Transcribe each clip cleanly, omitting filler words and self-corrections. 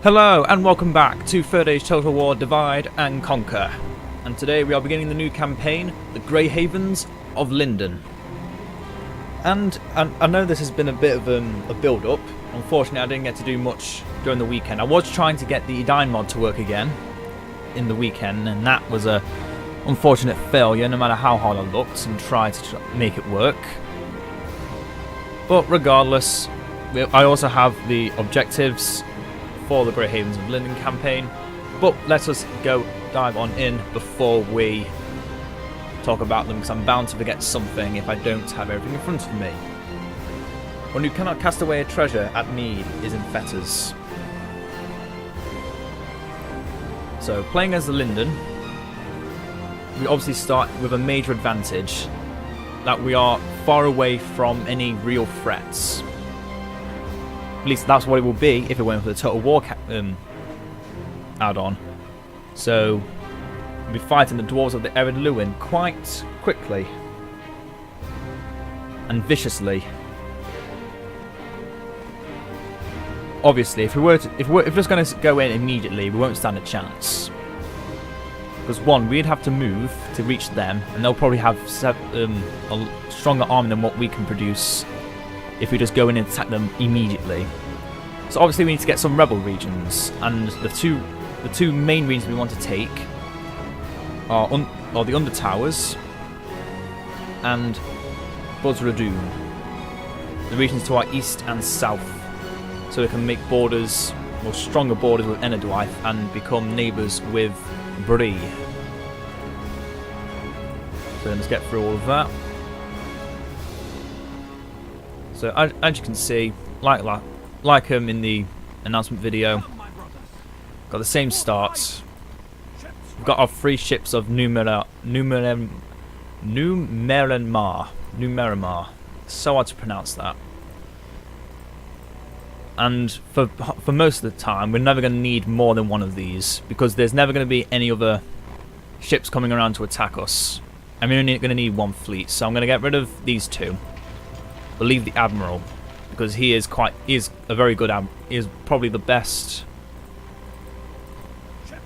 Hello and welcome back to Third Age Total War Divide and Conquer. And today we are beginning the new campaign, the Grey Havens of Lindon. And I know this has been a bit of a build-up. Unfortunately I didn't get to do much during the weekend. I was trying to get the Edine mod to work again in the weekend, and that was a unfortunate failure no matter how hard I looked and tried to make it work. But regardless, I also have the objectives for the Grey Havens of Lindon campaign, but let us go dive on in before we talk about them, because I'm bound to forget something if I don't have everything in front of me. One who cannot cast away a treasure at need is in fetters. So playing as the Lindon, we obviously start with a major advantage, that we are far away from any real threats. At least that's what it will be if it went for the Total War add-on. So we'll be fighting the dwarves of the Lindon quite quickly and viciously. Obviously, if we're just going to go in immediately, we won't stand a chance. Because one, we'd have to move to reach them, and they'll probably have a stronger army than what we can produce if we just go in and attack them immediately. So obviously we need to get some rebel regions, and the two main regions we want to take are the Under Towers and Buzzradoon, the regions to our east and south, so we can make borders, more stronger borders with Enedwaith and become neighbours with Bree. So let's get through all of that. So as you can see, like in the announcement video, got the same start. We've got our 3 ships of Numeramar. So hard to pronounce that. And for most of the time, we're never going to need more than one of these, because there's never going to be any other ships coming around to attack us. And we're only going to need 1 fleet, so I'm going to get rid of these 2. We'll leave the Admiral, because he is a very good he is probably the best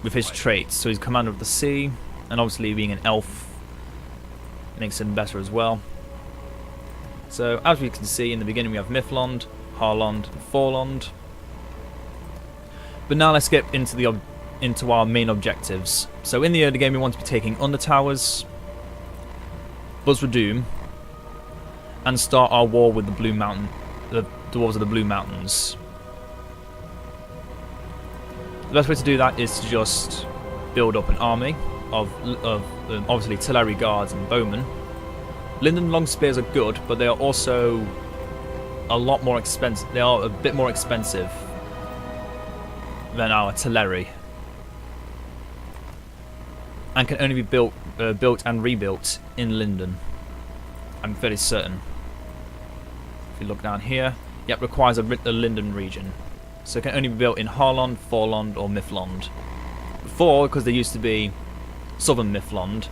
with his traits. So he's Commander of the Sea, and obviously being an elf makes him better as well. So as we can see in the beginning, we have Mithlond, Harlond, and Forlond. But now let's get into our main objectives. So in the early game, we want to be taking Under Towers, Buzzradoon, and start our war with the dwarves of the Blue Mountains. The best way to do that is to just build up an army of obviously artillery guards and bowmen. Lindon long spears are good, but they are also a lot more expensive. They are a bit more expensive than our artillery, and can only be built and rebuilt in Lindon. I'm fairly certain. If you look down here, yep, requires a Lindon region. So it can only be built in Harlond, Forlond, or Mithlond. Before, because there used to be Southern Mithlond,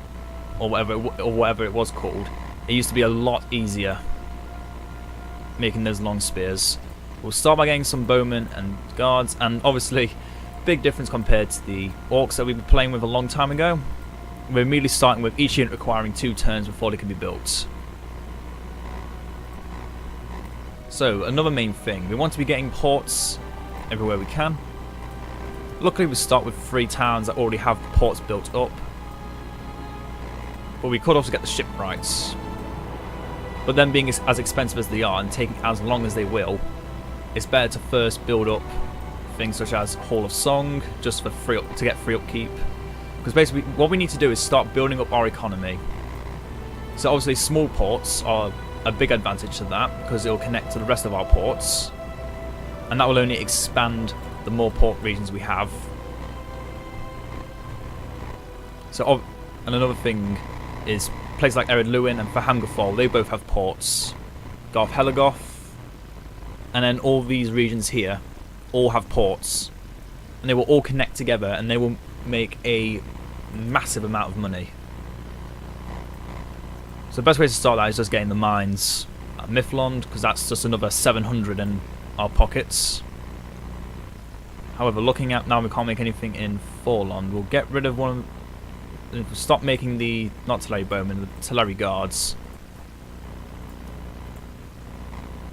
or whatever it was called, it used to be a lot easier making those long spears. We'll start by getting some bowmen and guards, and obviously, big difference compared to the orcs that we've been playing with a long time ago. We're immediately starting with each unit requiring 2 turns before they can be built. So, another main thing, we want to be getting ports everywhere we can. Luckily we start with 3 towns that already have ports built up, but we could also get the shipwrights. But them being as expensive as they are and taking as long as they will, it's better to first build up things such as Hall of Song, just for to get free upkeep. Because basically what we need to do is start building up our economy. So obviously small ports are a big advantage to that, because it will connect to the rest of our ports, and that will only expand the more port regions we have. So, and another thing is places like Lindon and Fahamgafol, they both have ports. Garth Helagoth, and then all these regions here all have ports, and they will all connect together, and they will make a massive amount of money. So the best way to start that is just getting the mines at Mithlond, because that's just another 700 in our pockets. However, looking at now, we can't make anything in Forlond. We'll get rid of one. We'll stop making the not Teleri Bowmen, the Teleri Guards,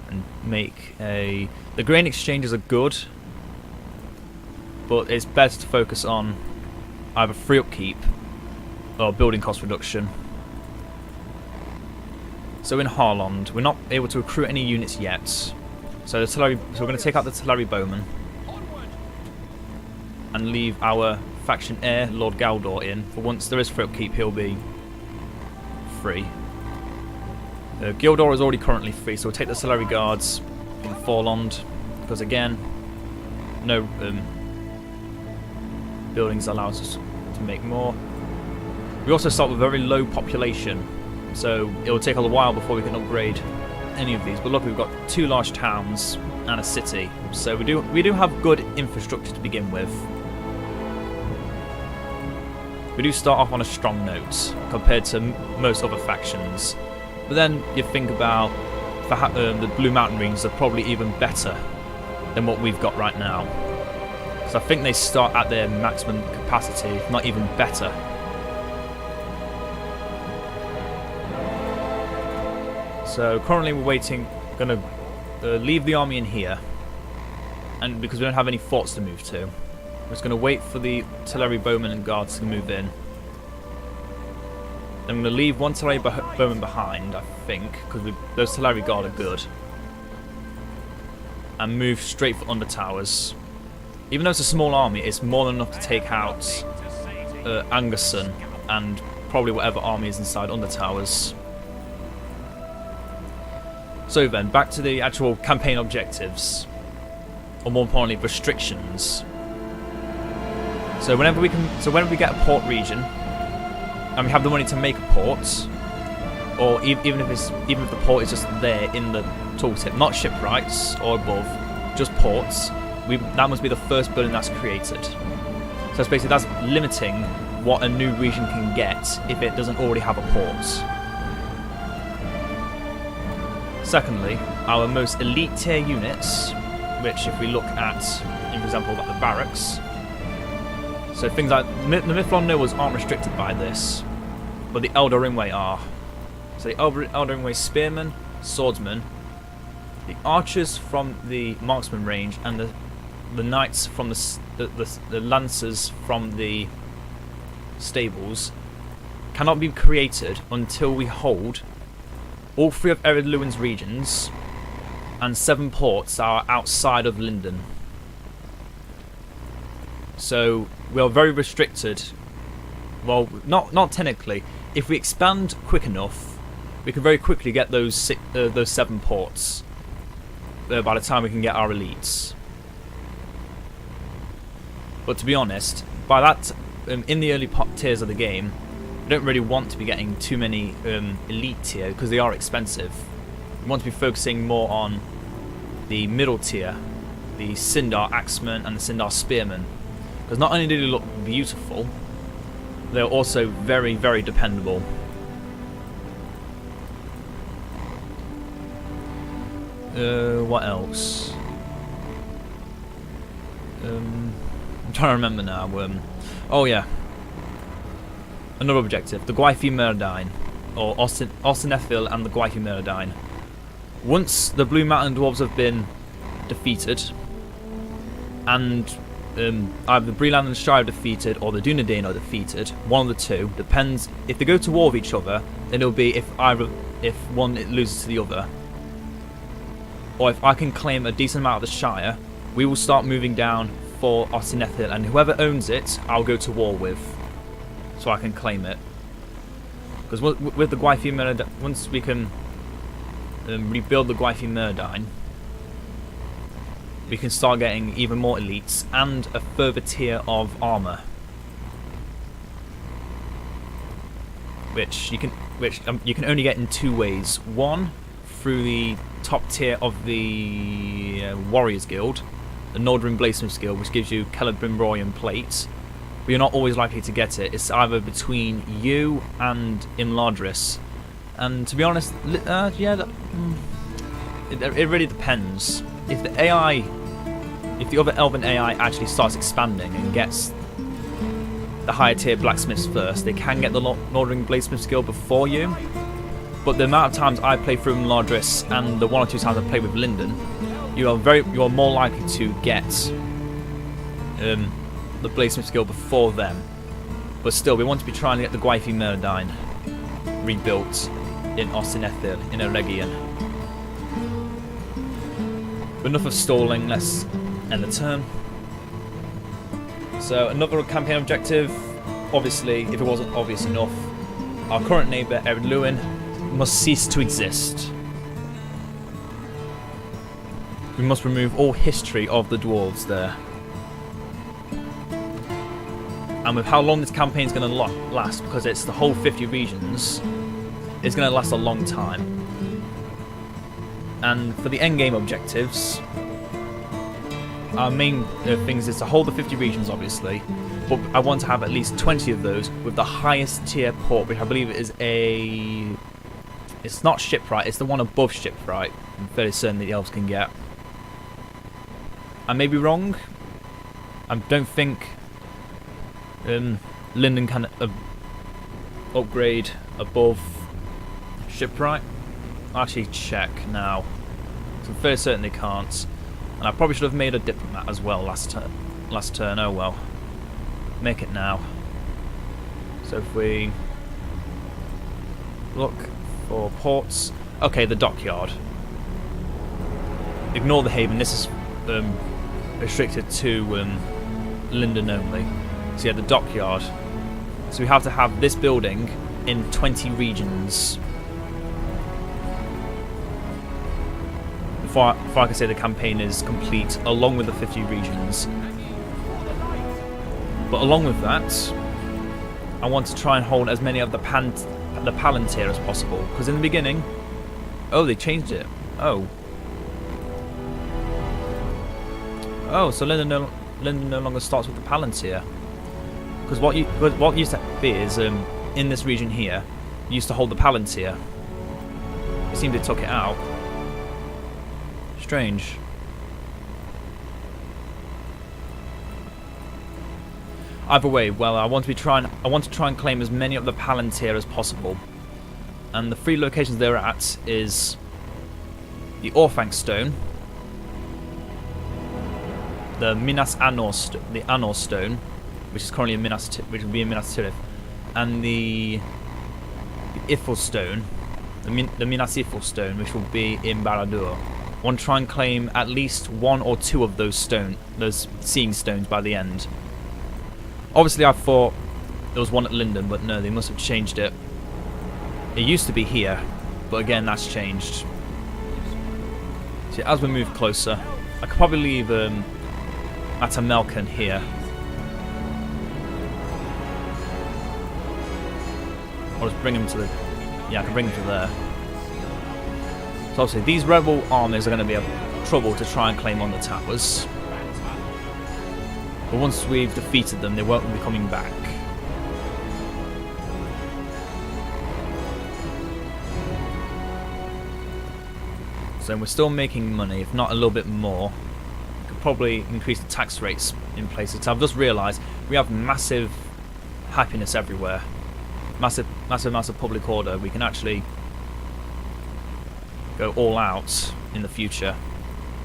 and make a. The grain exchanges are good, but it's best to focus on either free upkeep or building cost reduction. So in Harlond, we're not able to recruit any units yet. So we're going to take out the Teleri Bowmen and leave our faction heir, Lord Galdor, in. For once there is free upkeep, he'll be free. Gildor is already currently free, so we'll take the Teleri Guards in Forlond, because again, no buildings allows us to make more. We also start with a very low population, so it will take a while before we can upgrade any of these. But look, we've got 2 large towns and a city, so we do have good infrastructure to begin with. We do start off on a strong note compared to most other factions, but then you think about the Blue Mountain Rings are probably even better than what we've got right now. So I think they start at their maximum capacity, if not even better. So currently we're waiting, going to leave the army in here, and because we don't have any forts to move to, we're just going to wait for the Teleri Bowmen and Guards to move in. Then I'm going to leave one Teleri Bowman behind, I think, because those Teleri Guard are good, and move straight for Under Towers. Even though it's a small army, it's more than enough to take out Angerson and probably whatever army is inside Under Towers. So then, back to the actual campaign objectives, or more importantly, restrictions. So whenever we get a port region, and we have the money to make a port, or even if the port is just there in the tooltip, not shipwrights or above, just ports, that must be the first building that's created. So it's basically that's limiting what a new region can get if it doesn't already have a port. Secondly, our most elite tier units, which if we look at, for example, like the barracks, so things like the Mithlon Nobles aren't restricted by this, but the Eldar Ringway are. So the Eldar Ringway spearmen, swordsmen, the archers from the marksman range, and the knights from the lancers from the stables cannot be created until we hold all 3 of Ered Luin's regions and 7 ports that are outside of Lindon. So we are very restricted. Well, not technically. If we expand quick enough, we can very quickly get those 7 ports by the time we can get our elites. But to be honest, by that, in the early tiers of the game, we don't really want to be getting too many elite tier because they are expensive. We want to be focusing more on the middle tier, the Sindar Axemen and the Sindar Spearmen, because not only do they look beautiful, they're also very, very dependable. What else? I'm trying to remember now. Oh yeah. Another objective, the Gwythi Myrddine, or Osinethil and the Gwythi Myrddine. Once the Blue Mountain Dwarves have been defeated, and either the Breland and Shire are defeated, or the Dunedain are defeated, one of the two, depends, if they go to war with each other, then it'll be if one loses to the other. Or if I can claim a decent amount of the Shire, we will start moving down for Osinethil, and whoever owns it, I'll go to war with, so I can claim it. Because with the Gwythi Myrddine, once we can rebuild the Gwythi Myrddine, we can start getting even more elites and a further tier of armor, which you can only get in 2 ways. One, through the top tier of the Warriors Guild, the Northern Bladesmiths Guild, which gives you Celebrimborian plates, but you're not always likely to get it. It's either between you and Imladris, and to be honest, yeah, it really depends. If the AI if the other elven AI actually starts expanding and gets the higher tier blacksmiths first, they can get the Northern Bladesmith skill before you. But the amount of times I play through Lardris and the 1 or 2 times I play with Lindon, you are more likely to get the Bladesmith skill before them. But still, we want to be trying to get the Gwaithfi Myrmidine rebuilt in Osinethil, in Eregion. But enough of stalling, let's end the turn. So another campaign objective, obviously, if it wasn't obvious enough, our current neighbour, Erin Lewin, must cease to exist. We must remove all history of the dwarves there. And with how long this campaign is going to last, because it's the whole 50 regions, it's going to last a long time. And for the endgame objectives, our main things is to hold the 50 regions, obviously, but I want to have at least 20 of those with the highest tier port, which I believe is a... It's not shipwright, it's the one above shipwright. I'm fairly certain that the elves can get. I may be wrong. I don't think Lindon can upgrade above shipwright. I'll actually check now. So I'm fairly certain they can't. And I probably should have made a diplomat as well last turn. Oh well. Make it now. So if we look for ports. Okay, the dockyard. Ignore the haven. This is restricted to Lindon only. So yeah, the dockyard. So we have to have this building in 20 regions before I can say the campaign is complete, along with the 50 regions. But along with that, I want to try and hold as many of the Palantir as possible. Because in the beginning... Oh, they changed it. Oh. Oh, so Lindon no longer starts with the Palantir. Because what used to be is, in this region here, you used to hold the Palantir. It seemed they took it out. Strange. Either way, well, I want to try and claim as many of the Palantir as possible. And the 3 locations they're at is the Orthanc Stone, the Minas Anor Stone, which is currently in which will be in Minas Tirith, and the Ithil Stone, the Minas Ithil Stone, which will be in Barad-dûr. I want to try and claim at least 1 or 2 of those seeing stones by the end. Obviously, I thought there was one at Lindon, but no, they must have changed it. It used to be here, but again, that's changed. So as we move closer, I could probably leave Atamelkan here. Or just bring him to the... Yeah, I can bring him to there. So obviously, these rebel armies are going to be a trouble to try and claim on the towers. But once we've defeated them, they won't be coming back. So we're still making money, if not a little bit more. We could probably increase the tax rates in places. I've just realised we have massive happiness everywhere. Massive public order. We can actually go all out in the future.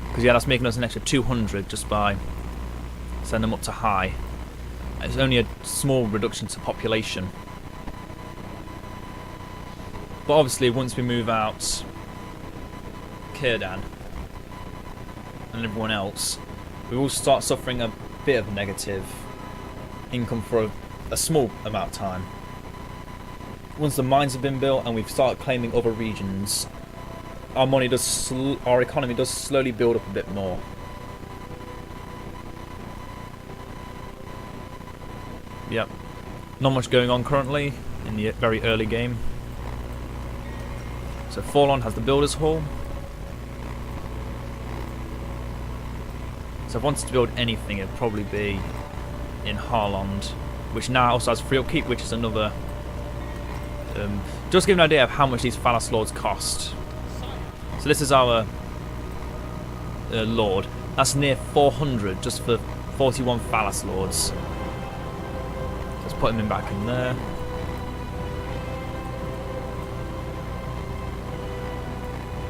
Because yeah, that's making us an extra 200 just by send them up to high. It's only a small reduction to population. But obviously, once we move out Círdan and everyone else, we will start suffering a bit of negative income for a small amount of time. Once the mines have been built and we've started claiming other regions, our economy does slowly build up a bit more. Yep, not much going on currently in the very early game. So Forlorn has the Builders Hall. So if I wanted to build anything, it'd probably be in Harlond, which now also has free upkeep, which is another... just to give an idea of how much these Phalas Lords cost. So this is our Lord. That's near 400 just for 41 Phallus Lords. Let's put him in back in there.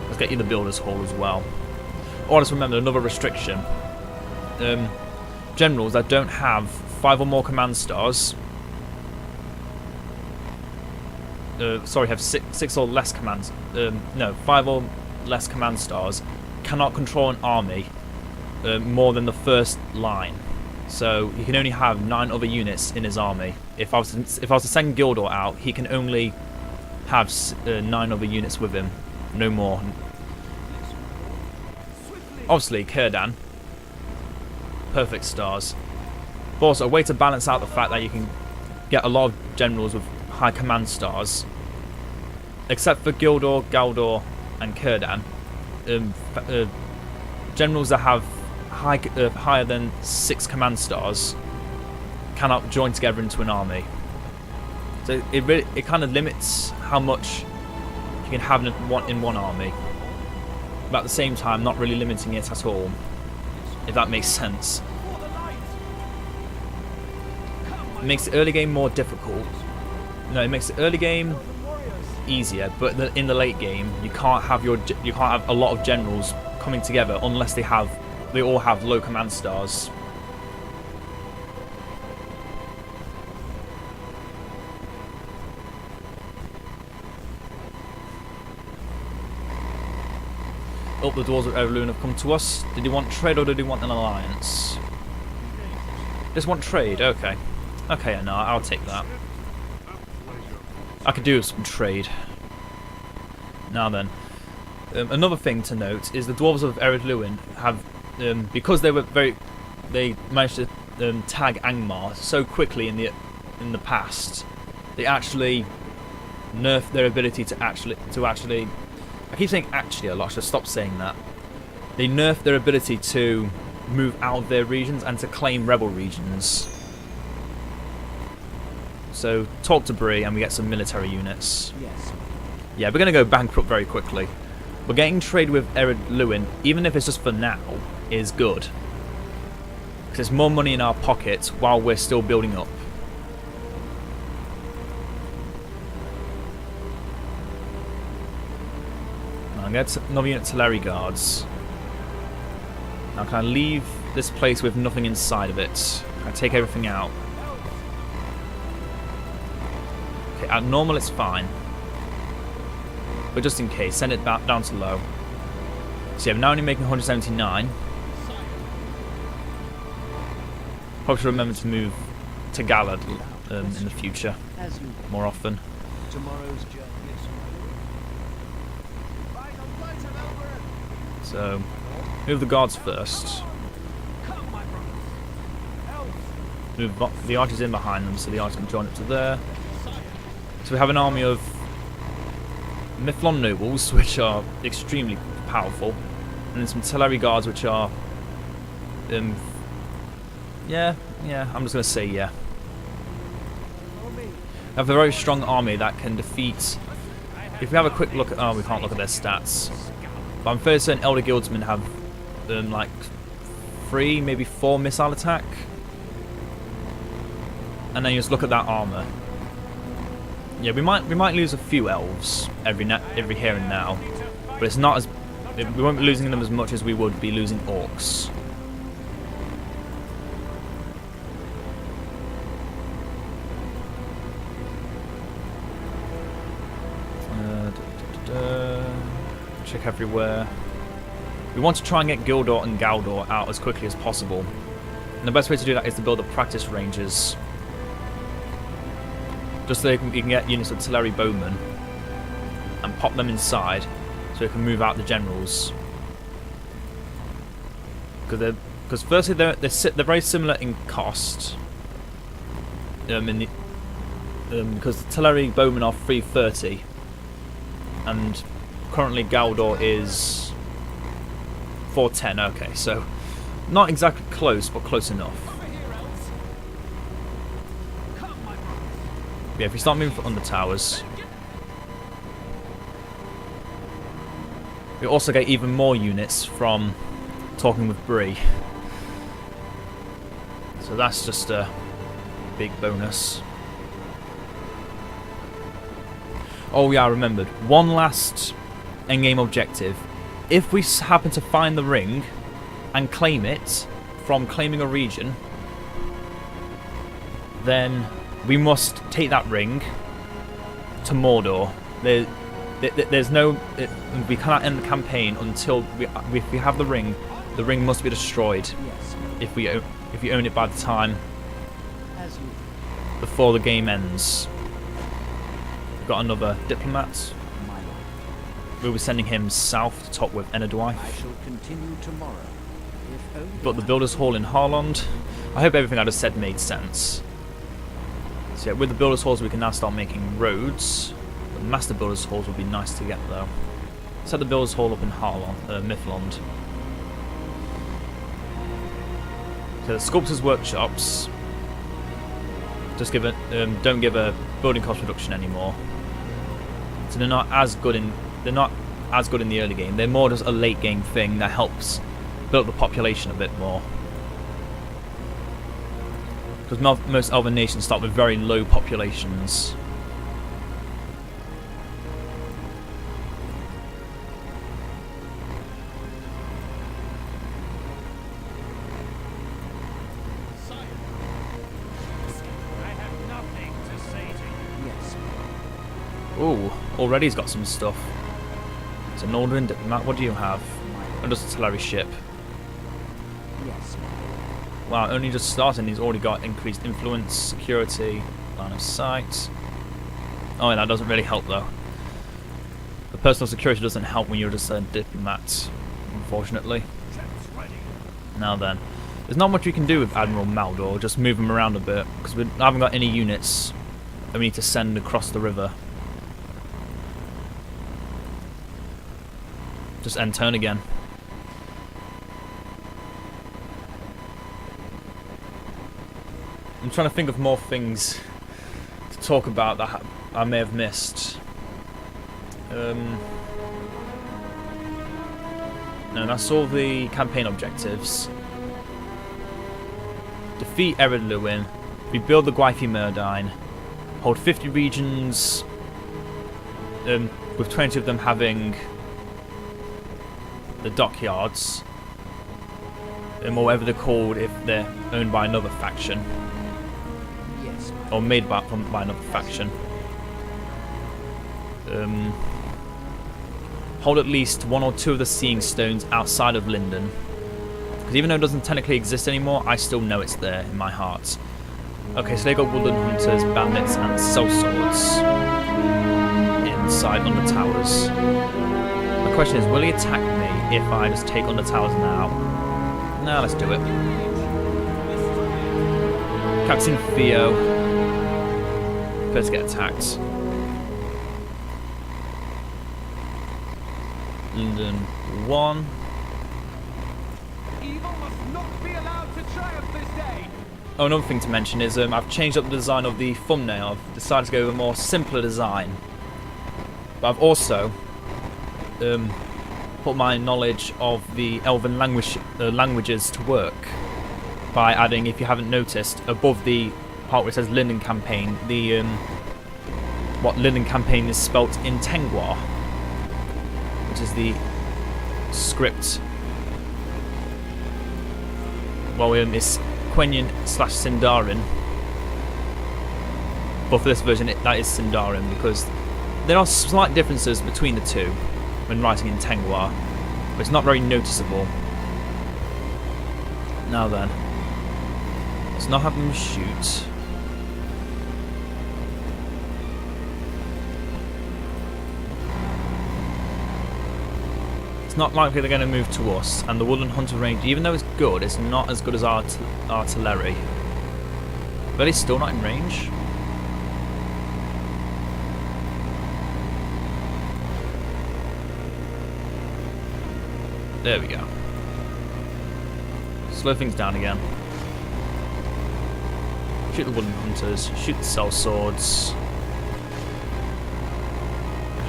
Let's get you the Builder's Hall as well. Oh, just remember another restriction. Generals that don't have 5 or more command stars. Sorry, have six or less commands. No, 5 or less command stars cannot control an army more than the first line. So he can only have 9 other units in his army. If I was to send Gildor out, he can only have 9 other units with him, no more. Obviously, Kurdan, perfect stars. But also a way to balance out the fact that you can get a lot of generals with high command stars, except for Gildor, Galdor, and Kurdan. Generals that have higher than 6 command stars cannot join together into an army. So it kind of limits how much you can have in one army, but at the same time not really limiting it at all, if that makes sense. It makes the early game more difficult. No, it makes the early game easier, but in the late game you can't have a lot of generals coming together unless they all have low command stars. Oh, the Dwarves of Erelune have come to us. Did he want trade or did he want an alliance? Just want trade, okay. Okay, no, I'll take that. I could do some trade. Now then, another thing to note is the Dwarves of Erelune have, because they managed to tag Angmar so quickly in the past, they actually nerfed their ability to actually. I keep saying actually a lot. I should stop saying that. They nerfed their ability to move out of their regions and to claim rebel regions. So talk to Bree and we get some military units. Yes. Yeah, we're going to go bankrupt very quickly. But getting trade with Erelune, even if it's just for now, is good. Because there's more money in our pockets while we're still building up. Now, get another unit of Teleri Guards. Now can I leave this place with nothing inside of it? Can I take everything out? Okay, at normal it's fine. But just in case, send it back down to low. So yeah, we're now only making 179. Probably should remember to move to Galad in the future more often. So, move the guards first. Move the archers in behind them so the archers can join up to there. So we have an army of Mithlon nobles, which are extremely powerful, and then some Teleri guards, which are, yeah, I'm just gonna say yeah. We have a very strong army that can defeat. If we have a quick look at, oh, we can't look at their stats. But I'm fairly certain Elder Guildsmen have, like 3, maybe 4 missile attack, and then you just look at that armor. Yeah, we might lose a few elves every here and now, but it's not as we won't be losing them as much as we would be losing orcs. Check everywhere. We want to try and get Gildor and Galdor out as quickly as possible, and the best way to do that is to build the practice ranges. Just so you can get units of Teleri Bowmen and pop them inside so you can move out the generals. Because firstly they're very similar in cost. Because the Teleri Bowmen are 330 and currently Galdor is 410. Okay, so not exactly close, but close enough. Yeah, if we start moving on the towers, we also get even more units from talking with Bree. So that's just a big bonus. Oh yeah, I remembered. One last endgame objective. If we happen to find the ring and claim it from claiming a region, then we must take that ring to Mordor. There's no... we cannot end the campaign until if we have the ring. The ring must be destroyed if we own it by the time before the game ends. We've got another diplomat. We'll be sending him south to talk with Enedwife. But the Builders Hall in Harlond. I hope everything I just said made sense. So yeah, with the Builders Halls we can now start making roads. The Master Builders Halls would be nice to get though. Set the Builders Hall up in Harlond, Mythlond. So the Sculptors' Workshops. Just give it, don't give a building cost reduction anymore. So they're not as good in the early game. They're more just a late game thing that helps build the population a bit more. Because most elven nations start with very low populations. Ooh, already he's got some stuff. It's a Northern diplomat. What do you have? Oh, just a artillery ship. Wow, only just starting. He's already got increased influence, security, line of sight. Oh, yeah, that doesn't really help though. The personal security doesn't help when you're just a diplomat, unfortunately. Now then, there's not much we can do with Admiral Maldor. Just move him around a bit because we haven't got any units that we need to send across the river. Just end turn again. I'm trying to think of more things to talk about that I may have missed. No, that's all the campaign objectives. Defeat Ered Luin. Rebuild the Gwythi Myrddin. Hold 50 regions, with 20 of them having the dockyards, or whatever they're called if they're owned by another faction, or made by another faction. Hold at least 1 or 2 of the Seeing Stones outside of Lindon, because even though it doesn't technically exist anymore, I still know it's there in my heart. Okay, so they got Woodland Hunters, Bandits, and Sellswords inside Under Towers. My question is, will he attack me if I just take Under Towers now? No, let's do it. Captain Theo. First get attacked. Lindon 1. Evil must not be allowed to triumph this day. Oh, another thing to mention is I've changed up the design of the thumbnail. I've decided to go with a more simpler design. But I've also put my knowledge of the Elven languages to work by adding, if you haven't noticed, above the part where it says Lindon Campaign, the what Lindon Campaign is spelt in Tengwar, which is the script. Well, it's Quenya / Sindarin, but for this version that is Sindarin, because there are slight differences between the two when writing in Tengwar, but it's not very noticeable. Now then, let's not have them shoot. It's not likely they're going to move to us, and the Woodland Hunter range, even though it's good, it's not as good as artillery. But it's still not in range. There we go. Slow things down again. Shoot the Woodland Hunters, shoot the Sellswords.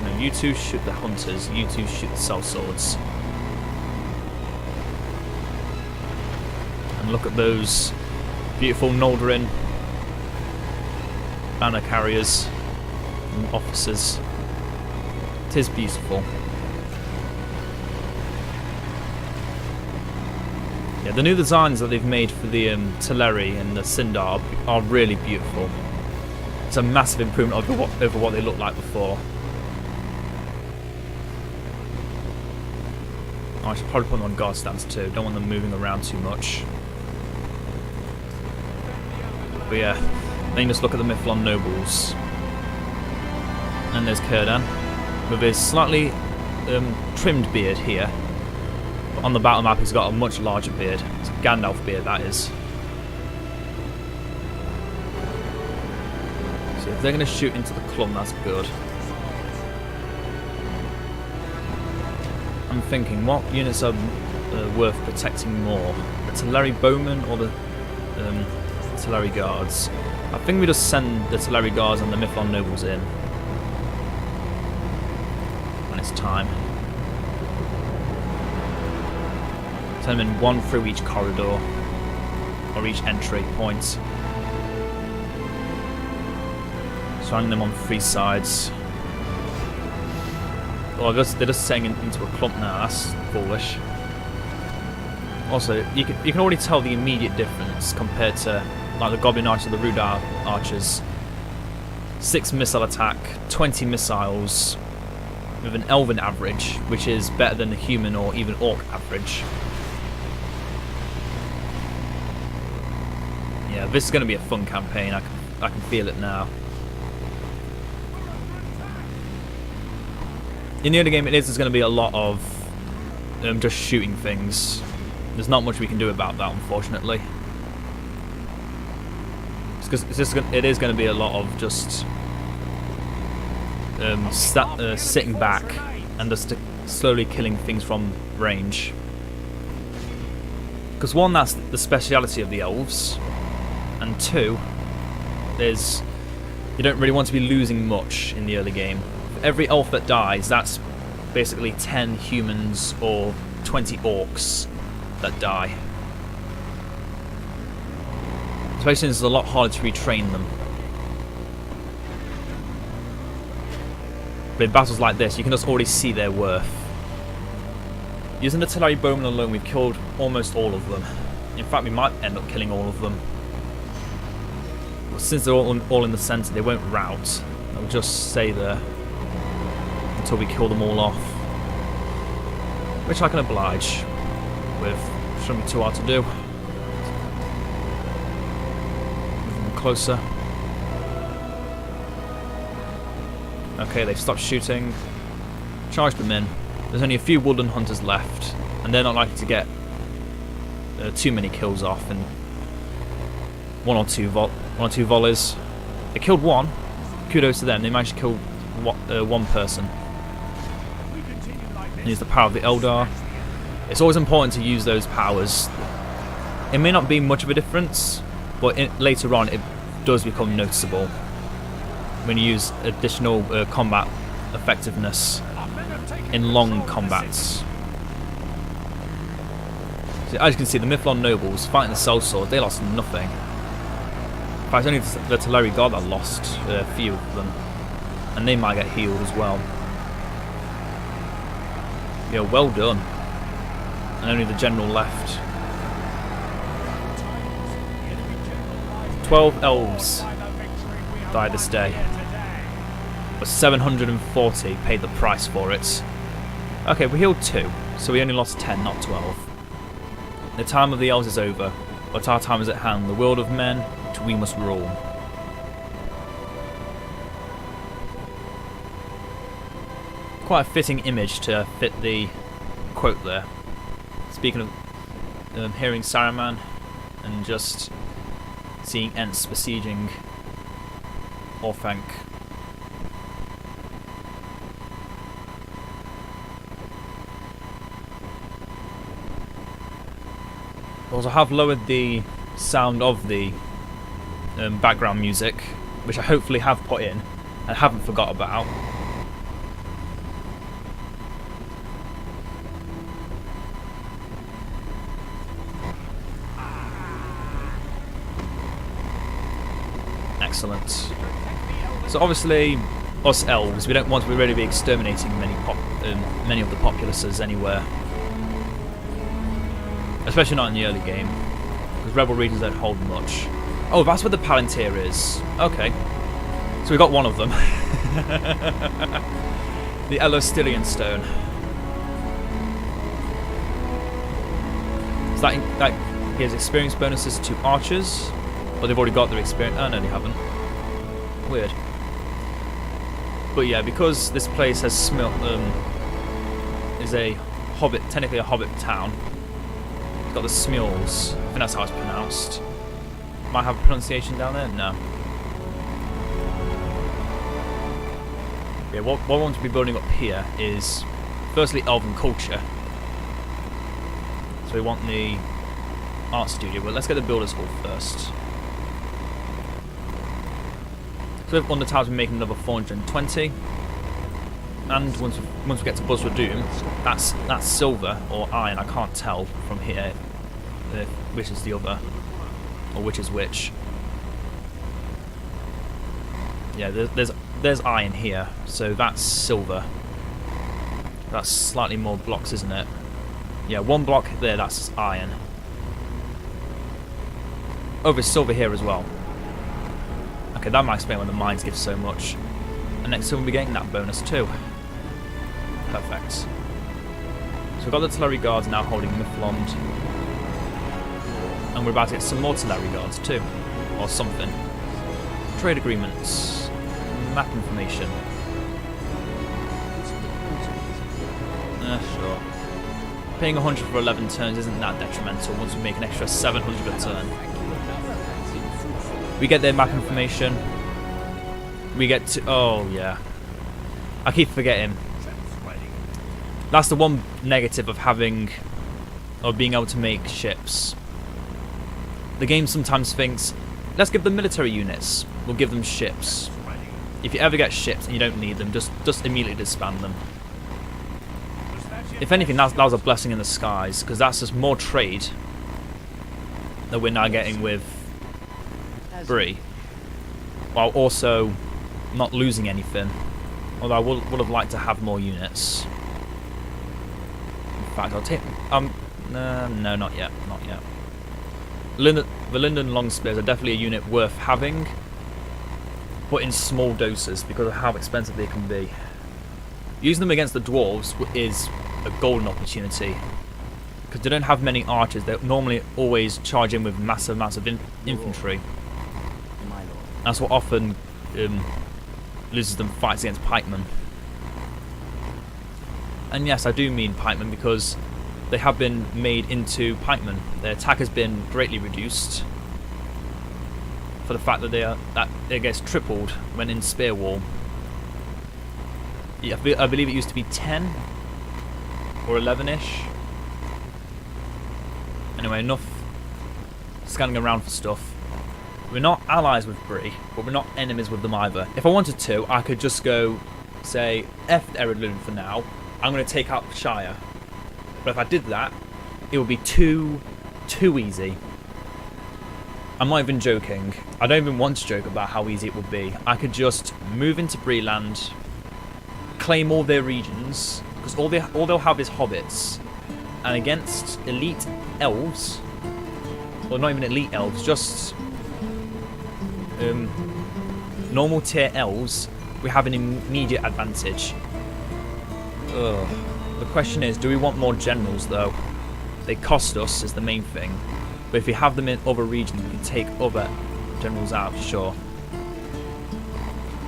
No, you two shoot the Hunters, you two shoot the Sellswords. And look at those beautiful Noldorin banner carriers and officers. It is beautiful. Yeah, the new designs that they've made for the Teleri and the Sindar are really beautiful. It's a massive improvement over what they looked like before. Oh, I should probably put them on guard stance too. Don't want them moving around too much. But yeah, then just look at the Mithlon nobles. And there's Círdan with his slightly trimmed beard here. But on the battle map he's got a much larger beard. It's a Gandalf beard, that is. So if they're going to shoot into the clump, that's good. I'm thinking, what units are worth protecting more? The Teleri bowmen or the Teleri guards? I think we just send the Teleri guards and the Mithlon nobles in when it's time. Send them in one through each corridor or each entry point. Surrounding them on 3 sides. Oh, they're just setting into a clump now. That's foolish. Also, you can already tell the immediate difference compared to like the Goblin Archers or the Rudar Archers. 6 missile attack, 20 missiles, with an Elven average, which is better than the human or even Orc average. Yeah, this is going to be a fun campaign. I can feel it now. In the early game, there's going to be a lot of just shooting things. There's not much we can do about that, unfortunately. It is going to be a lot of just sitting back and just slowly killing things from range. Because one, that's the speciality of the elves, and 2, you don't really want to be losing much in the early game. For every elf that dies, that's basically 10 humans or 20 orcs that die. Especially since it's a lot harder to retrain them. But in battles like this, you can just already see their worth. Using the Teleri bowmen alone, we've killed almost all of them. In fact, we might end up killing all of them. But since they're all in the centre, they won't rout. They'll just stay there until we kill them all off. Which I can oblige with. Shouldn't be too hard to do. Move them closer. Okay, they've stopped shooting. Charge them in. There's only a few woodland hunters left, and they're not likely to get too many kills off in one or two volleys. They killed one. Kudos to them. They managed to kill one person. Use the power of the Eldar. It's always important to use those powers. It may not be much of a difference, but later on it does become noticeable when you use additional combat effectiveness in long combats. So as you can see, the Mithlon nobles fighting the sellsword, they lost nothing. In fact, only the Teleri Guard that lost a few of them, and they might get healed as well. Yeah, well done. And only the general left. 12 elves died this day, but 740 paid the price for it. Okay, we healed 2, so we only lost 10, not 12. The time of the elves is over, but our time is at hand. The world of men, which we must rule. Quite a fitting image to fit the quote there. Speaking of hearing Saruman and just seeing Ents besieging Orthanc. Also, I have lowered the sound of the background music, which I hopefully have put in and haven't forgot about. Excellent. So obviously, us elves, we don't want to really be exterminating many of the populaces anywhere. Especially not in the early game. Because rebel regions don't hold much. Oh, that's where the Palantir is. Okay. So we got one of them. The Elostilian Stone. So that gives experience bonuses to archers. But they've already got their experience. Oh no, they haven't. Weird. But yeah, because this place has is a hobbit, technically a hobbit town. It's got the Smules. I think that's how it's pronounced. Might have a pronunciation down there? No. Yeah, what I want to be building up here is firstly elven culture. So we want the art studio, but let's get the builders hall first. So on the towers we're making another 420. And once we get to Buzzra Doom, that's silver or iron, I can't tell from here which is the other. Or which is which. Yeah, there's iron here, so that's silver. That's slightly more blocks, isn't it? Yeah, one block there, that's iron. Oh, there's silver here as well. Okay, that might explain why the mines give so much. And next time we'll be getting that bonus too. Perfect. So we've got the artillery guards now holding Mifflond. And we're about to get some more artillery guards too. Or something. Trade agreements. Map information. Sure. Paying 100 for 11 turns isn't that detrimental once we make an extra 700 a turn. We get their map information. We get to... Oh, yeah. I keep forgetting. That's the one negative of having... or being able to make ships. The game sometimes thinks, let's give them military units. We'll give them ships. If you ever get ships and you don't need them, just immediately disband them. If anything, that was a blessing in the skies, because that's just more trade that we're now getting with Bree, while also not losing anything. Although I would have liked to have more units. In fact, I'll take... no, not yet. Not yet. The Lindon long spears are definitely a unit worth having, but in small doses because of how expensive they can be. Using them against the dwarves is a golden opportunity, because they don't have many archers. They normally always charge in with massive amounts of infantry. That's what often loses them fights against pikemen. And yes, I do mean pikemen because they have been made into pikemen. Their attack has been greatly reduced for the fact that it gets tripled when in spear wall. Yeah, I believe it used to be 10 or 11-ish. Anyway, enough scanning around for stuff. We're not allies with Bree, but we're not enemies with them either. If I wanted to, I could just go, say, F Eredlund for now. I'm going to take out Shire. But if I did that, it would be too easy. I'm not even joking. I don't even want to joke about how easy it would be. I could just move into Breeland, claim all their regions, because all they'll have is hobbits. And against elite elves, well, not even elite elves, just normal tier elves, we have an immediate advantage. Ugh. The question is, do we want more generals though? They cost us is the main thing. But if we have them in other regions, we can take other generals out, sure.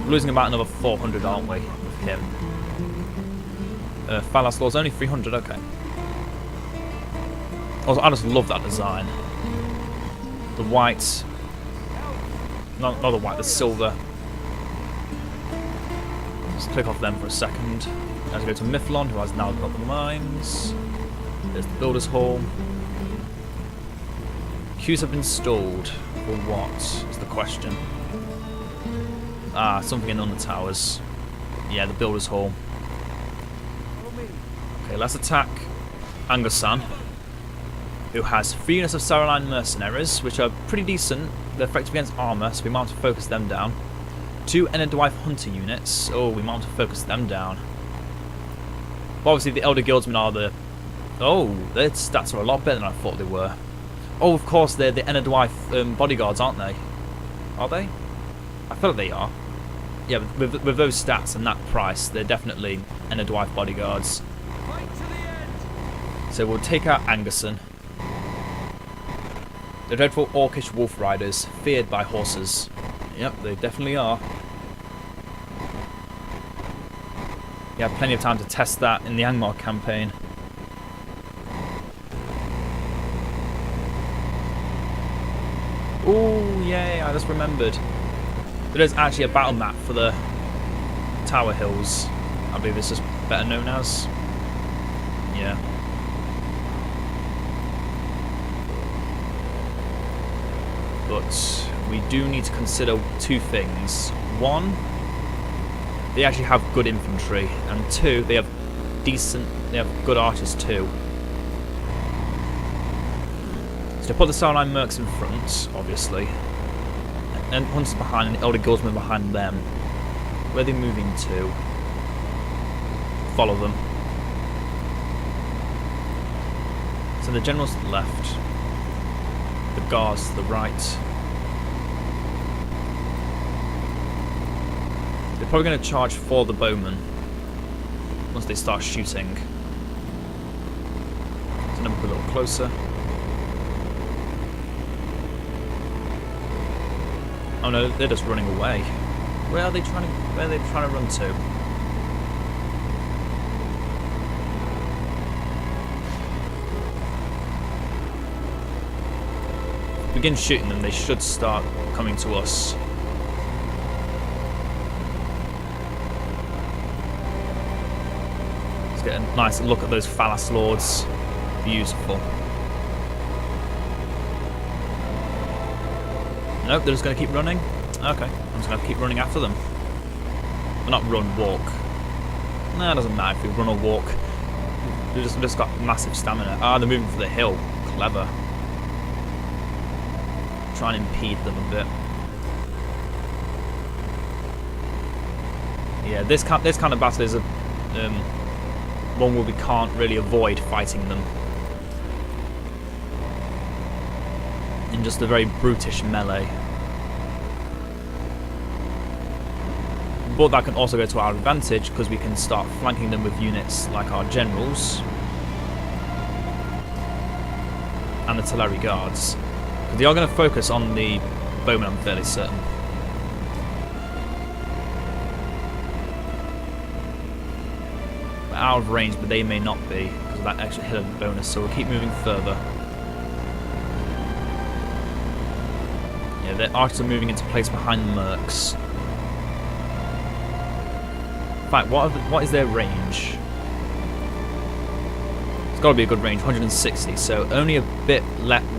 We're losing about another 400, aren't we, with him? Phalas Law's only 300, okay. Also, I just love that design. The white... Not the white, the silver. Let's click off them for a second. Let's go to Mifflon, who has now got the mines. There's the Builders Hall. Queues have been installed. For what is the question? Ah, something in on the towers. Yeah, the Builders Hall. Okay, let's attack Angersan, who has 3 units of Saraline mercenaries, which are pretty decent they're effective against armour, so we might have to focus them down. 2 Enerdwife Hunter units. Oh, we might have to focus them down. But obviously the Elder Guildsmen are the... Oh, their stats are a lot better than I thought they were. Oh, of course, they're the Enerdwife bodyguards, aren't they? Are they? I feel like they are. Yeah, with those stats and that price, they're definitely Enerdwife bodyguards. Fight to the end. So we'll take out Angerson. The dreadful orcish wolf riders, feared by horses. Yep, they definitely are. You have plenty of time to test that in the Angmar campaign. Oh, yay, I just remembered. There is actually a battle map for the Tower Hills. I believe this is better known as. Yeah. But we do need to consider 2 things. 1, they actually have good infantry, and 2, they have good archers too. So to put the Sauron Mercs in front, obviously, and Hunters behind, and the Elder Guildsmen behind them. Where are they moving to? Follow them. So the generals to the left, the guards to the right. They're probably going to charge for the bowmen once they start shooting. So now move a little closer. Oh no, they're just running away. Where are they trying to run to? If we begin shooting them, they should start coming to us. Let's get a nice look at those Phallus Lords. Beautiful. Nope, they're just going to keep running? Okay, I'm just going to keep running after them. Well, not run, walk. Nah, it doesn't matter if we run or walk. They've just got massive stamina. Ah, they're moving for the hill. Clever. Try and impede them a bit. Yeah, this kind of battle is a one where we can't really avoid fighting them. In just a very brutish melee. But that can also go to our advantage because we can start flanking them with units like our generals and the Teleri guards. They are going to focus on the bowmen, I'm fairly certain. We're out of range, but they may not be because of that extra hit of bonus, so we'll keep moving further. Yeah, the archers are moving into place behind the mercs. In fact, what is their range? It's got to be a good range, 160, so only a bit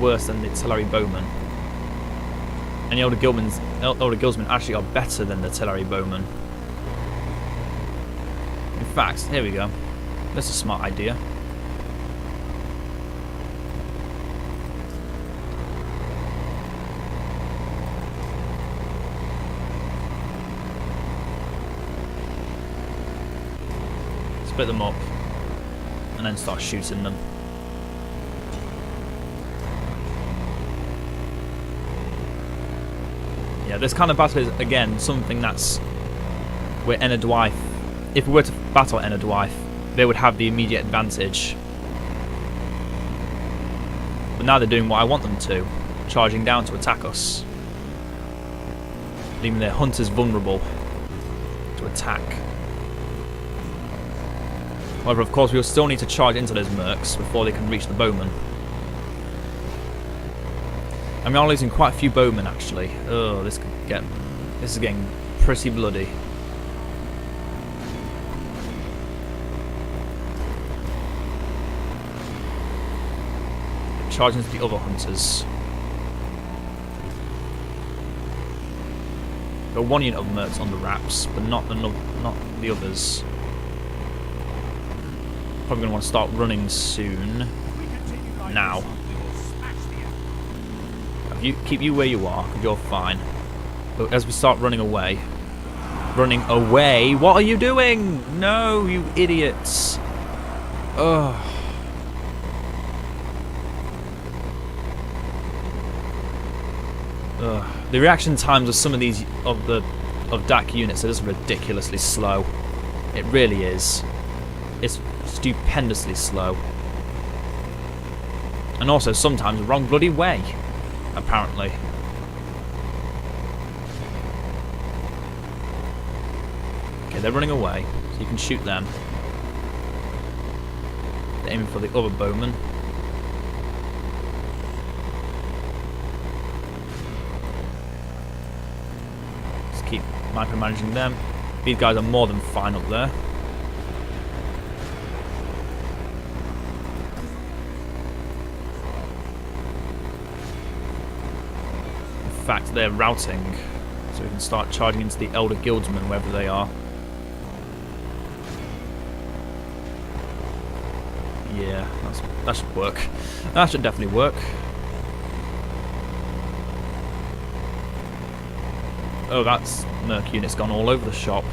worse than the Teleri bowmen. And the Elder Guildsmen actually are better than the Teleri bowmen. In fact, here we go. That's a smart idea. Split them up and then start shooting them. Yeah, this kind of battle is again something that's where Enerdwife, if we were to battle Enerdwife, they would have the immediate advantage. But now they're doing what I want them to, charging down to attack us, leaving their hunters vulnerable to attack. However, of course, we'll still need to charge into those mercs before they can reach the bowmen. And we are losing quite a few bowmen, actually. Oh, this is getting pretty bloody. Charge into the other hunters. Got one unit of mercs on the wraps, but not the others. Probably going to want to start running soon. Now. Keep you where you are, because you're fine. But as we start running away... Running away? What are you doing? No, you idiots. Ugh. The reaction times of some of these of DaC units are just ridiculously slow. It really is. It's stupendously slow. And also sometimes the wrong bloody way, apparently. Okay, they're running away, so you can shoot them. They're aiming for the other bowman. Keep micromanaging them. These guys are more than fine up there. In fact, they're routing, so we can start charging into the elder guildsmen wherever they are. Yeah, that should work. That should definitely work. Oh, that's Merc unit's gone all over the shop.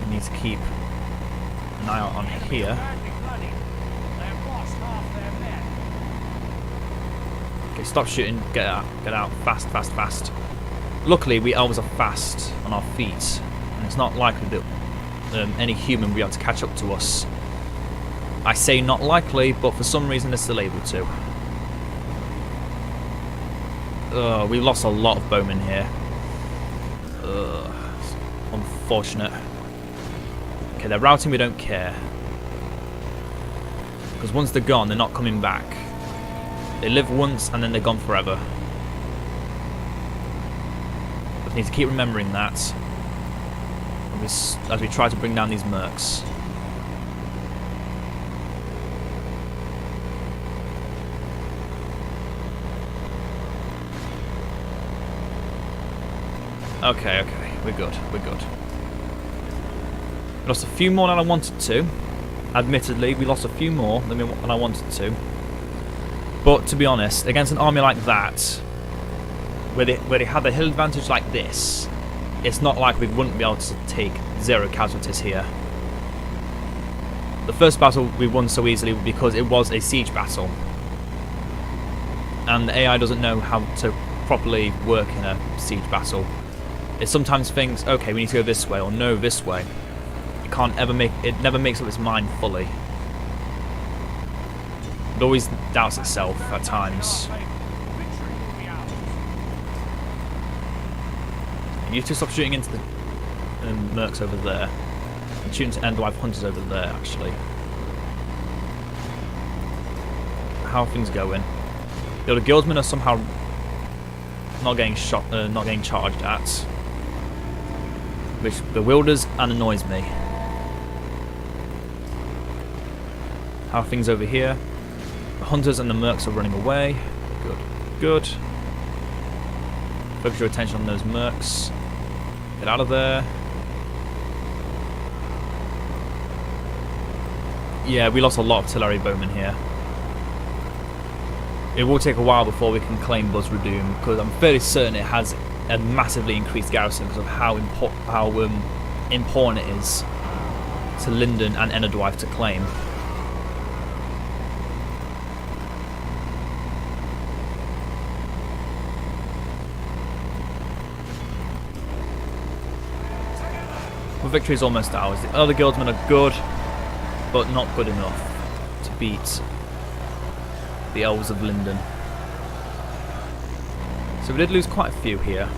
We need to keep an eye out on here. Okay, stop shooting. Get out. Get out. Fast, fast, fast. Luckily, we elves are fast on our feet, and it's not likely that any human will be able to catch up to us. I say not likely, but for some reason they're still able to. We lost a lot of bowmen here. It's unfortunate. Okay, they're routing, we don't care. Because once they're gone, they're not coming back. They live once and then they're gone forever. We need to keep remembering that as we try to bring down these mercs. Okay, we're good, we're good. We lost a few more than I wanted to. Admittedly, we lost a few more than I wanted to. But to be honest, against an army like that, where they had the hill advantage like this, it's not like we wouldn't be able to take 0 casualties here. The first battle we won so easily because it was a siege battle. And the AI doesn't know how to properly work in a siege battle. It sometimes thinks, okay, we need to go this way, or no, this way. It never makes up its mind fully. It always doubts itself at times. You two stop shooting into the mercs over there. And shooting to Endwife hunters over there, actually. How are things going? The other guildsmen are somehow not getting shot, not getting charged at, which bewilders and annoys me. How are things over here? The hunters and the mercs are running away. Good, good. Focus your attention on those mercs. Get out of there. Yeah, we lost a lot of artillery bowmen here. It will take a while before we can claim Buzz Redoom, because I'm fairly certain it has a massively increased garrison because of how important it is to Lindon and Endwife to claim. The victory is almost ours. The other guildsmen are good, but not good enough to beat the elves of Lindon. So we did lose quite a few here.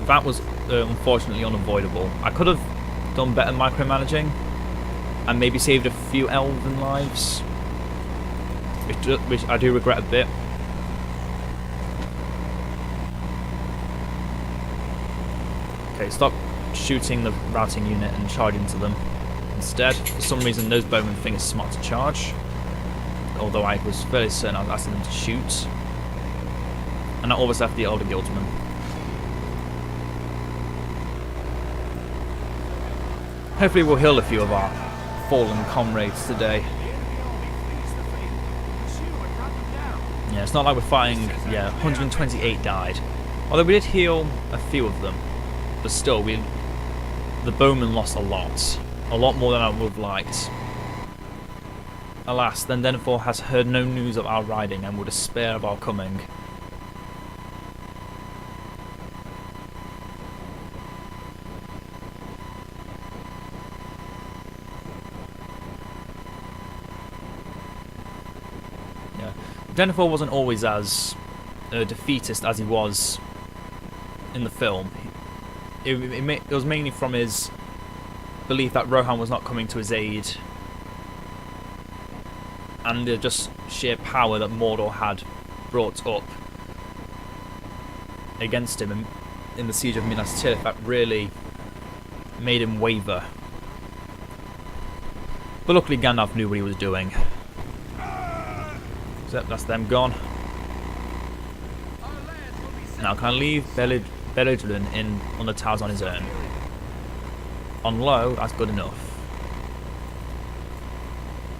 That was unfortunately unavoidable. I could have done better micromanaging and maybe saved a few elven lives, which I do regret a bit. Okay, stop shooting the routing unit and charge into them. Instead, for some reason, those bowmen think it's smart to charge. Although I was fairly certain I was asking them to shoot. And I always left the older guildsmen. Hopefully we'll heal a few of our fallen comrades today. Yeah, it's not like we're fighting. Yeah, 128 died. Although we did heal a few of them, but still, the bowmen lost a lot more than I would have liked. Alas, then Denethor has heard no news of our riding and will despair of our coming. Yeah, Denethor wasn't always as defeatist as he was in the film. It was mainly from his belief that Rohan was not coming to his aid, and the just sheer power that Mordor had brought up against him in the siege of Minas Tirith that really made him waver. But luckily Gandalf knew what he was doing. So that's them gone. Now can I leave Beledrin in on the towers on his own? On low, that's good enough.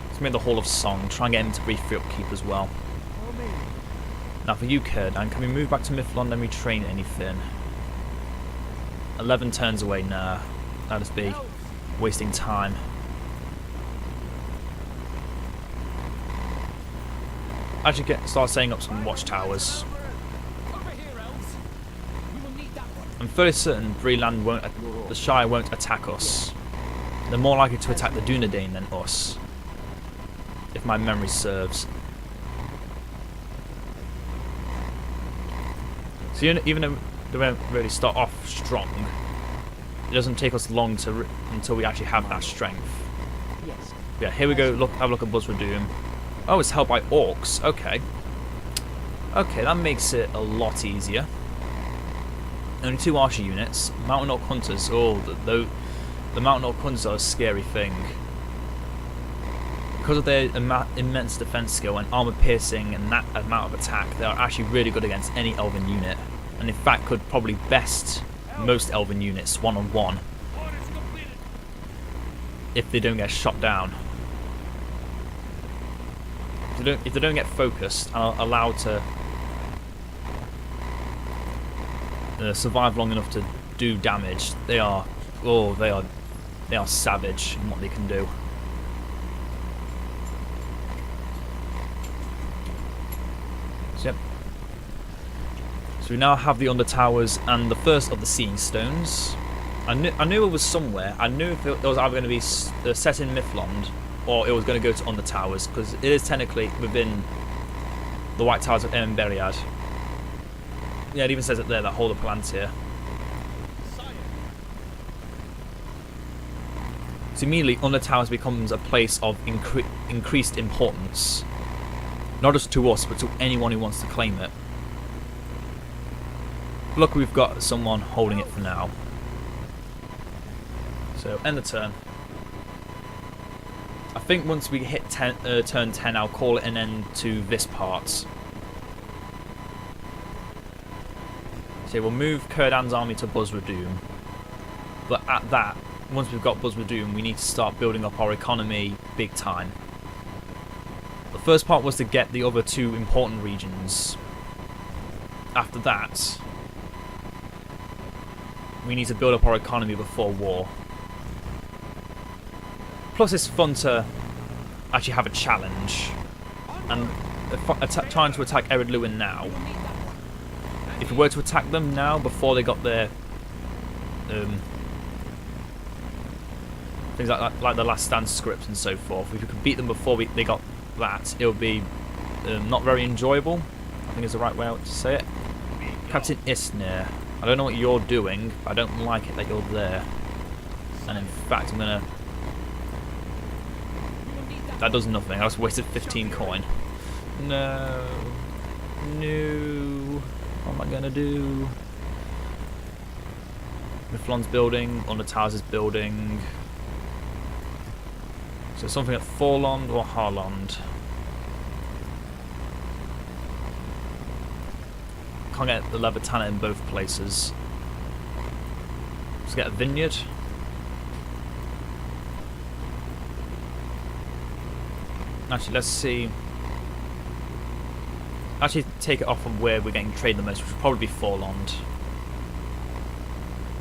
Let's make the Hall of Song, try and get him to brief free upkeep as well. Now for you, Círdan, can we move back to Mithlond and retrain anything? 11 turns away, nah. That'd just be wasting time. I should start setting up some watchtowers. I'm fairly certain the Shire won't attack us. They're more likely to attack the Dunedain than us, if my memory serves. So even though they won't really start off strong, it doesn't take us long until we actually have that strength. Yes. Yeah, here we go. Have a look at Buzzradoom. Oh, it's held by orcs. Okay. Okay, that makes it a lot easier. Only 2 Archer units. Mountain Orc Hunters. Oh, the Mountain Orc Hunters are a scary thing. Because of their immense defense skill and armor piercing and that amount of attack, they are actually really good against any Elven unit. And in fact could probably best most Elven units one-on-one. If they don't get shot down. If they don't get focused and are allowed to survive long enough to do damage, they are savage in what they can do. So, yep. So we now have the Undertowers and the first of the Seeing Stones. I knew it was somewhere. I knew if it was either going to be set in Mithlond or it was going to go to Undertowers, because it is technically within the White Towers of Emberiad. Yeah, it even says it there, that Hall of Palantir. So immediately, Undertowers becomes a place of increased importance. Not just to us, but to anyone who wants to claim it. Look, we've got someone holding it for now. So, end the turn. I think once we hit turn 10, I'll call it an end to this part. So we'll move Círdan's army to Buzzradoom. But at that, once we've got Buzzradoom, we need to start building up our economy big time. The first part was to get the other 2 important regions. After that, we need to build up our economy before war. Plus, it's fun to actually have a challenge and trying to attack Ered Luin now. If we were to attack them now before they got their things like the Last Stand scripts and so forth, if we could beat them before they got that, it would be not very enjoyable. I think is the right way to say it. Captain Isnir, I don't know what you're doing, but I don't like it that you're there. And in fact, I'm gonna. That does nothing. I just wasted 15 coin. No. No. What am I gonna do? Mithlond's building. Undertowers is building. So something at Forlond or Harlond. Can't get the Leviatana in both places. Let's get a vineyard. Actually, let's see. actually take it off from where we're getting trade the most, which would probably be Forlond.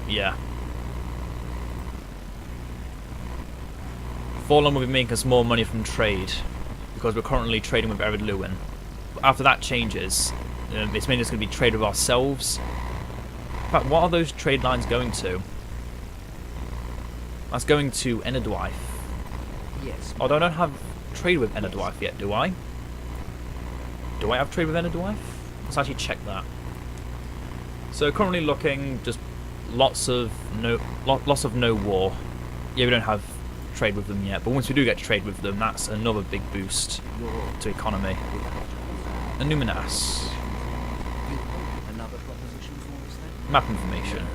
Yeah. Forlond will be making us more money from trade because we're currently trading with Ered Luin. But after that changes, it's mainly just going to be trade with ourselves. In fact, what are those trade lines going to? That's going to Enedwife. Yes. Although I don't have trade with Enedwife yet, do I? Do I have trade with Enedwife? Let's actually check that. So currently looking just lots of no war. Yeah, we don't have trade with them yet, but once we do get trade with them, that's another big boost to economy. A Numinas. Another proposition for us then? Map information.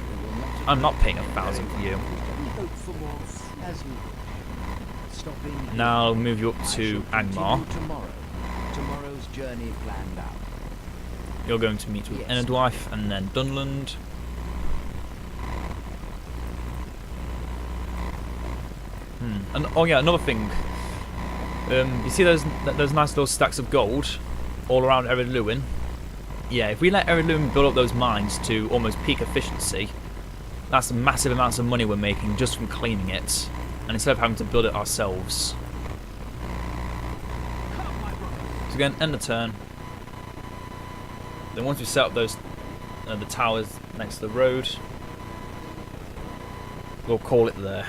I'm not paying 1,000 for you. We hope for more as you stopping. Now I'll move you up to Angmar. Tomorrow. Tomorrow's journey planned out. You're going to meet with Yes. Enedwife and then Dunland. And oh yeah, another thing. You see those nice little stacks of gold all around Ered Luin? Yeah, if we let Ered Luin build up those mines to almost peak efficiency, that's massive amounts of money we're making just from claiming it, and instead of having to build it ourselves. So again, end the turn. Then once we set up those the towers next to the road, we'll call it there.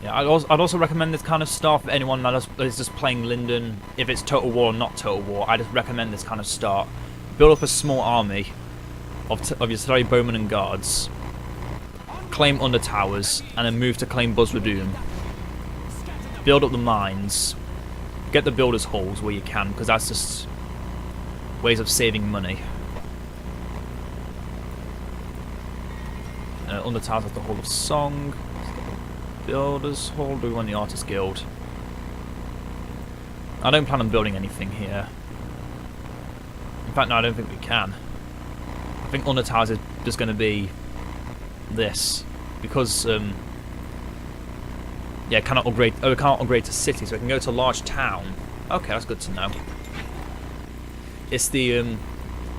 Yeah, I'd also recommend this kind of start for anyone that is just playing Lindon. If it's Total War or not Total War, I just recommend this kind of start. Build up a small army of your Slurry Bowmen and Guards. Claim Under Towers, and then move to claim Buzzradoon. Build up the mines. Get the Builder's Halls where you can, because that's just ways of saving money. Under Towers have the Hall of Song. Builders Hall, do we want the Artist Guild? I don't plan on building anything here. In fact, no, I don't think we can. I think Under Towers is just going to be this. Because, yeah, cannot upgrade. Oh, we can't upgrade to city, so we can go to large town. Okay, that's good to know. It's the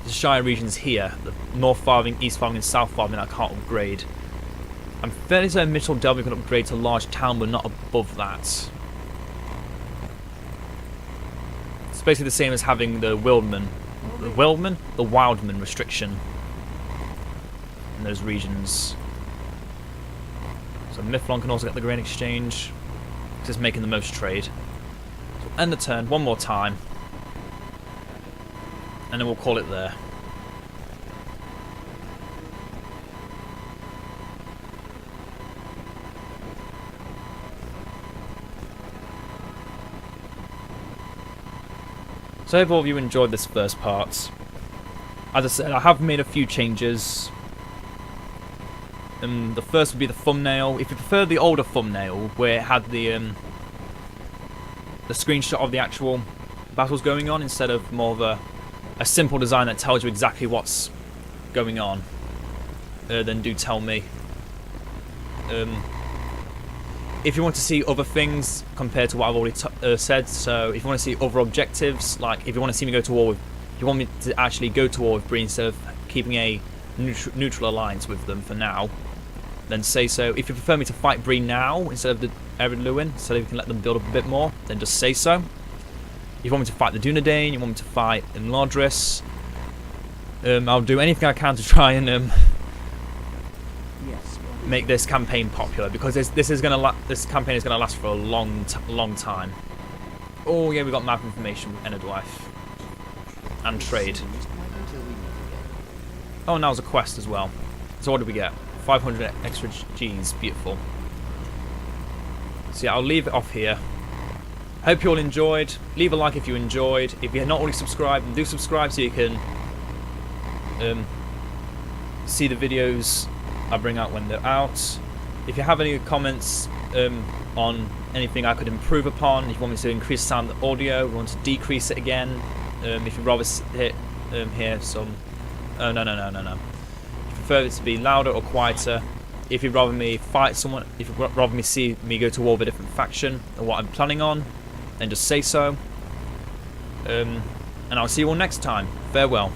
Shire regions here, the North Farming, East Farming, and South Farming that I can't upgrade. I'm fairly certain Mitchell Delving can upgrade to large town, but not above that. It's basically the same as having the Wildman. The Wildman restriction in those regions. So Mifflin can also get the grain exchange. It's just making the most trade. So we'll end the turn one more time. And then we'll call it there. So I hope all of you enjoyed this first part. As I said, I have made a few changes. The first would be the thumbnail. If you prefer the older thumbnail, where it had the screenshot of the actual battles going on, instead of more of a simple design that tells you exactly what's going on, then do tell me. If you want to see other things compared to what I've already said, so if you want to see other objectives, like if you want to see me go to war with, if you want me to actually go to war with Bree instead of keeping a neutral alliance with them for now, then say so. If you prefer me to fight Bree now instead of the Ered Luin, so that we can let them build up a bit more, then just say so. If you want me to fight the Dunedain, you want me to fight Imladris, I'll do anything I can to try and make this campaign popular, because this campaign is gonna last for a long time. Oh yeah, we got map information with Enedwife and trade. Oh, and that was a quest as well. So what did we get? 500 extra G's. Beautiful. So yeah, I'll leave it off here. Hope you all enjoyed. Leave a like if you enjoyed. If you're not already subscribed, then do subscribe so you can see the videos I bring out when they're out. If you have any comments on anything I could improve upon. If you want me to increase the sound of the audio, if you want to decrease it again. If you'd rather hear some... Oh, no. If you prefer it to be louder or quieter. If you'd rather me fight someone, if you'd rather me see me go to war with a different faction, or what I'm planning on, then just say so. And I'll see you all next time. Farewell.